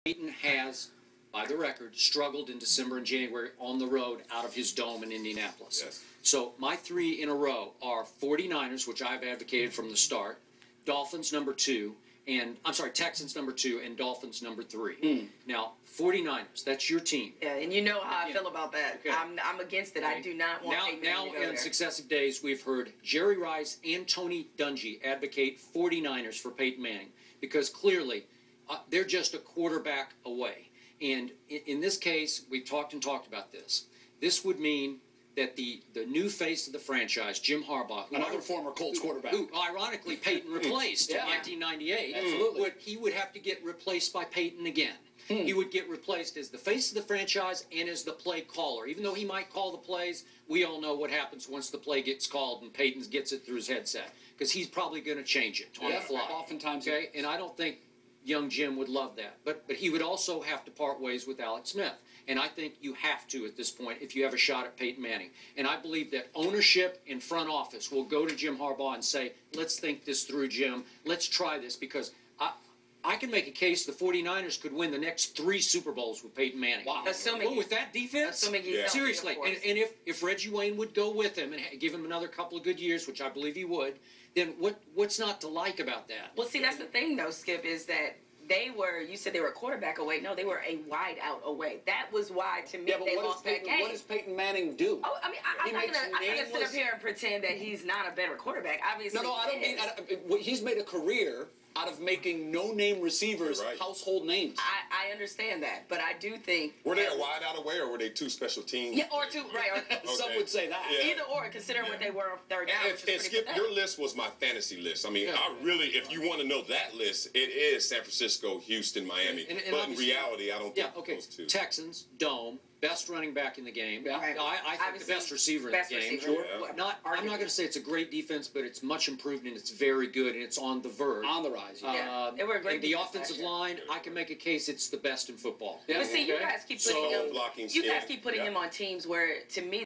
Peyton has, by the record, struggled in December and January on the road out of his dome in Indianapolis. Yes. So my three in a row are 49ers, which I've advocated from the start, Dolphins number 2, and Texans number 2, and Dolphins number 3. Now, 49ers, that's your team. Yeah, and you know how I feel about that. Okay. I'm against it. Okay. I do not want Peyton Now, to go in there. successive days, we've heard Jerry Rice and Tony Dungy advocate 49ers for Peyton Manning because clearly they're just a quarterback away. And in this case, we've talked about this. This would mean that the new face of the franchise, Jim Harbaugh, another former Colts quarterback, who ironically Peyton replaced in 1998, he would have to get replaced by Peyton again. He would get replaced as the face of the franchise and as the play caller. Even though he might call the plays, we all know what happens once the play gets called and Peyton gets it through his headset because he's probably going to change it on the fly. Oftentimes, okay, and I don't think young Jim would love that. But he would also have to part ways with Alex Smith. And I think you have to at this point if you have a shot at Peyton Manning. And I believe that ownership and front office will go to Jim Harbaugh and say, let's think this through, Jim. Let's try this because I can make a case the 49ers could win the next 3 Super Bowls with Peyton Manning. Wow. Assuming with that defense? Seriously. And if Reggie Wayne would go with him and give him another couple of good years, which I believe he would, then what's not to like about that? Well, see, that's the thing, though, Skip, is that you said they were a quarterback away. No, they were a wide out away. That was why, to me, they lost that game. What does Peyton Manning do? Oh, I mean, I'm not going to sit up here and pretend that he's not a better quarterback. Obviously, no, I don't mean, he's made a career out of making no-name receivers household names. I understand that, but I do think... Were they a wide out away, or were they 2 special teams? Yeah, or 2, right. Okay. Some would say that. Yeah. Either or, considering what they were third down. And Skip, your list was my fantasy list. I mean, I really, if you want to know that list, it is San Francisco, Houston, Miami. But in reality, I don't think those 2. Texans, Dome, best running back in the game. Yeah. I think the best receiver in the game. I'm not going to say it's a great defense, but it's much improved and it's very good and it's on the verge. On the rise. They were a great and the offensive line, I can make a case it's the best in football. But see, you guys keep putting him on teams where, to me,